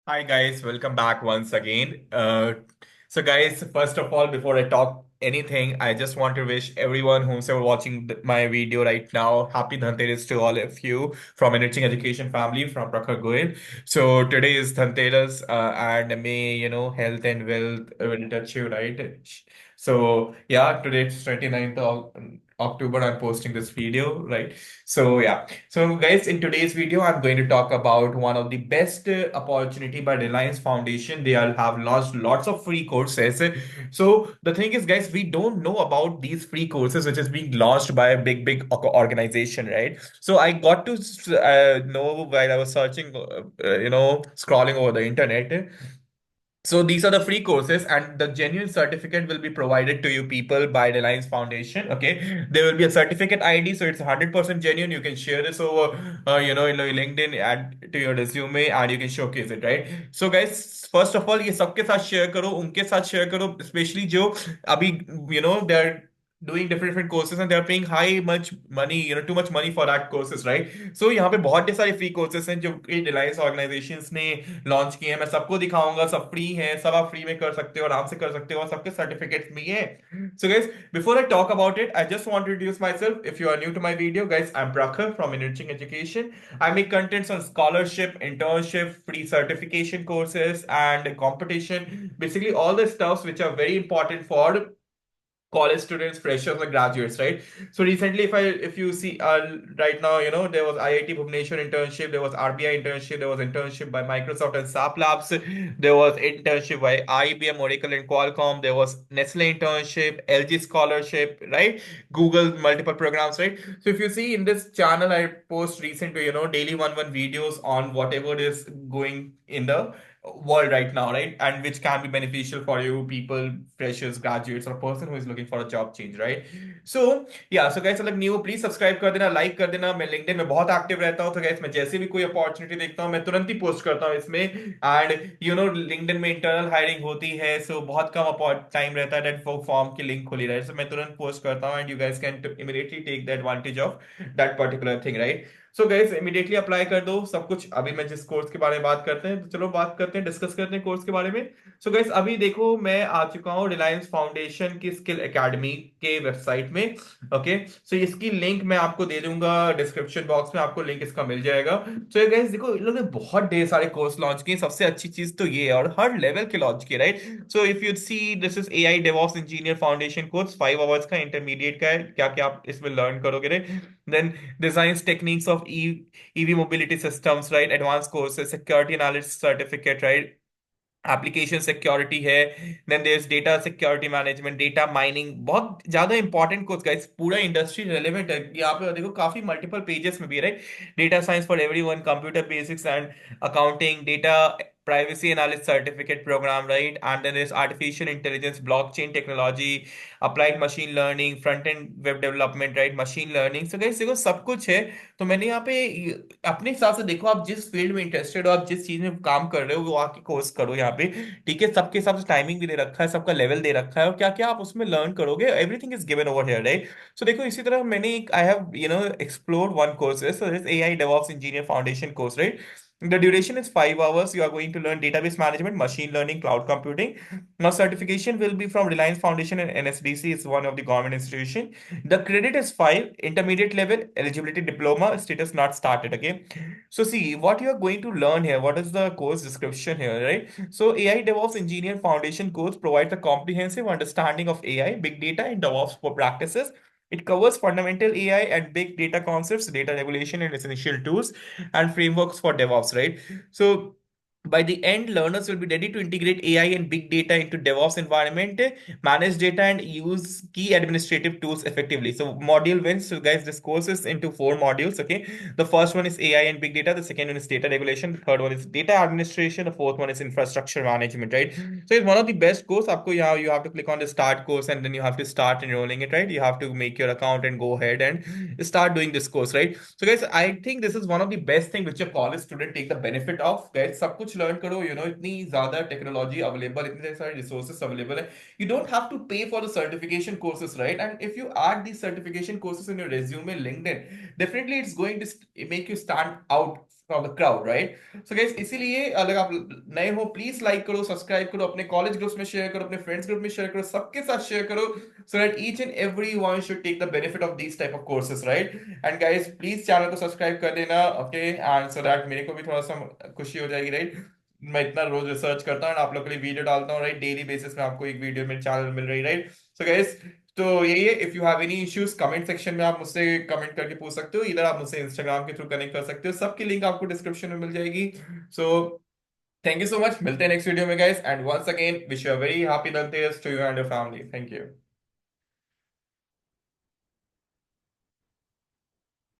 Hi guys, welcome back once again. So guys, first of all, before I talk anything, I just want to wish everyone who's ever watching my video right now, happy Dhanteras to all of you from Enriching Education family from Prakhar Goel. So today is Dhanteras, and may health and wealth will touch you, right? So yeah, today it's 29th of October. I'm posting this video, right? So yeah. So, guys, in today's video, I'm going to talk about one of the best opportunity by Reliance Foundation. They all have launched lots of free courses. So, the thing is, guys, we don't know about these free courses which is being launched by a big organization, right? So, I got to know while I was searching, scrolling over the internet. So these are the free courses, and the genuine certificate will be provided to you people by Reliance Foundation. Okay, there will be a certificate ID, so it's 100% genuine. You can share this over, in your LinkedIn, add to your resume, and you can showcase it, right? So guys, first of all, ये सबके साथ share करो, उनके साथ share करो, especially जो अभी they're doing different courses and they're paying high much money, too much money for that courses, right? So यहाँ पे बहुत सारे free courses हैं जो कि Reliance organizations ने लॉन्च किए हैं। मैं सबको दिखाऊंगा, सब फ्री है, सब आप फ्री में कर सकते हो, आराम से कर सकते हो, और सबके सर्टिफिकेट्स भी हैं। So guys, before I talk about it, I just want to introduce myself. If you are new to my video, guys, I'm Prakhar from Enriching Education. I make contents on scholarship, internship, free certification courses, and competition. Basically, all the stuffs which are very important for college students, freshers, or graduates, right? So recently, if you see right now, there was IIT Bhubaneswar internship, there was RBI internship, there was internship by Microsoft and SAP Labs, there was internship by IBM, Oracle, and Qualcomm, there was Nestle internship, LG scholarship, right? Google multiple programs, right? So if you see in this channel, I post recently, daily one videos on whatever is going in the world right now, right? And which can be beneficial for you people, freshers, graduates, or a person who is looking for a job change, right? So yeah, so guys, अगर new please subscribe कर देना, like कर देना। मैं LinkedIn में बहुत active रहता हूँ, तो guys मैं जैसे भी कोई अपॉर्चुनिटी देखता हूँ मैं तुरंत ही पोस्ट करता हूँ इसमें। एंड लिंक्डइन में इंटरनल हायरिंग होती है, सो बहुत कम टाइम रहता है that वो फॉर्म की लिंक खुली रहे, सो मैं तुरंत पोस्ट करता हूँ, and you guys can immediately take the advantage of that particular thing, right? So guys immediately apply कर दो सब कुछ। अभी मैं जिस कोर्स के बारे में बात करते हैं, तो चलो बात करते हैं, डिस्कस करते हैं कोर्स के बारे में। सो गाइस अभी देखो, मैं आ चुका हूँ रिलायंस फाउंडेशन की स्किल एकेडमी के वेबसाइट में। ओके, सो इसकी लिंक मैं आपको दे दूंगा डिस्क्रिप्शन बॉक्स में, आपको लिंक इसका मिल जाएगा। सो गाइस देखो, इन लोगों ने बहुत ढेर सारे कोर्स लॉन्च किए। सबसे अच्छी चीज तो ये है, और हर लेवल के लॉन्च किए, right? So if you see, this is AI DevOps engineer foundation course, 5 hours का, इंटरमीडिएट का है। क्या क्या आप इसमें लर्न करोगे, right? Then designs techniques of EV mobility systems, right? Advanced courses, security analyst certificate, right? Application security है। Then there is data security management, data mining, बहुत ज्यादा इंपॉर्टेंट कोर्स गाइस, पूरा इंडस्ट्री रेलेवेंट है। यहाँ पे देखो काफी मल्टीपल पेजेस में भी, right? Data science for everyone, computer basics and accounting, data privacy analyst certificate program, right? And then there's artificial intelligence, blockchain technology, applied machine learning, front end web development, right? Machine learning. So guys देखो सब कुछ है। तो मैंने यहाँ पे अपने हिसाब से, देखो आप जिस फील्ड में इंटरेस्टेड हो, आप जिस चीज में काम कर रहे हो, वो आके कोर्स करो यहाँ पे। ठीक है, सबके हिसाब से टाइमिंग भी दे रखा है, सबका लेवल दे रखा है, और क्या क्या आप उसमें लर्न करोगे, everything is given over here, right? So देखो, इसी तरह मैंने एक, I have explore one courses, so this AI DevOps engineer foundation course, right? The duration is 5 hours. You are going to learn database management, machine learning, cloud computing. Now, certification will be from Reliance Foundation, and NSDC is one of the government institution. The credit is 5, intermediate level, eligibility diploma, status not started. Okay. So see what you are going to learn here. What is the course description here, right? So AI DevOps Engineer Foundation course provides a comprehensive understanding of AI, big data, and DevOps for practices. It covers fundamental AI and big data concepts, data regulation, and essential tools and frameworks for DevOps, right? So by the end, learners will be ready to integrate AI and big data into DevOps environment, manage data, and use key administrative tools effectively. So module wins. So guys, this course is into 4 modules. Okay, the first one is AI and big data. The second one is data regulation. The third one is data administration. The fourth one is infrastructure management. Right. So it's one of the best course. आपको यहाँ you have to click on the start course, and then you have to start enrolling it. Right. You have to make your account and go ahead and start doing this course. Right. So guys, I think this is one of the best thing which a college student take the benefit of. Guys, सब कुछ learn करो, इतनी ज्यादा technology available, इतने सारे resources available है। You don't have to pay for the certification courses, right? And if you add these certification courses in your resume, LinkedIn, definitely it's going to make you stand out from the crowd, right? So guys, इसीलिए अगर आप नए हो, please like करो, subscribe करो, अपने college groups में share करो, अपने फ्रेंड्स ग्रुप में शेयर करो, सबके साथ शेयर करो, so that each and every one should take the benefit of these type of courses, right? And guys, please channel को सब्सक्राइब कर देना, ओके? एंड सो दैट मेरे को भी थोड़ा सा खुशी हो जाएगी, राइट? मैं इतना रोज रिसर्च करता हूँ और आप लोग के लिए वीडियो डालता हूँ, राइट? डेली बेसिस में आपको एक वीडियो मेरे चैनल मिल रही, राइट? सो गाइस, तो यही है। If you have any issues, comment section में आप मुझसे कमेंट करके पूछ सकते हो, इधर आप मुझसे इंस्टाग्राम के थ्रू कनेक्ट कर सकते हो, सबकी लिंक आपको डिस्क्रिप्शन में मिल जाएगी। So thank you so much, मिलते हैं नेक्स्ट वीडियो में guys, and once again wish you a very happy Dhanteras to you and your family. Thank you.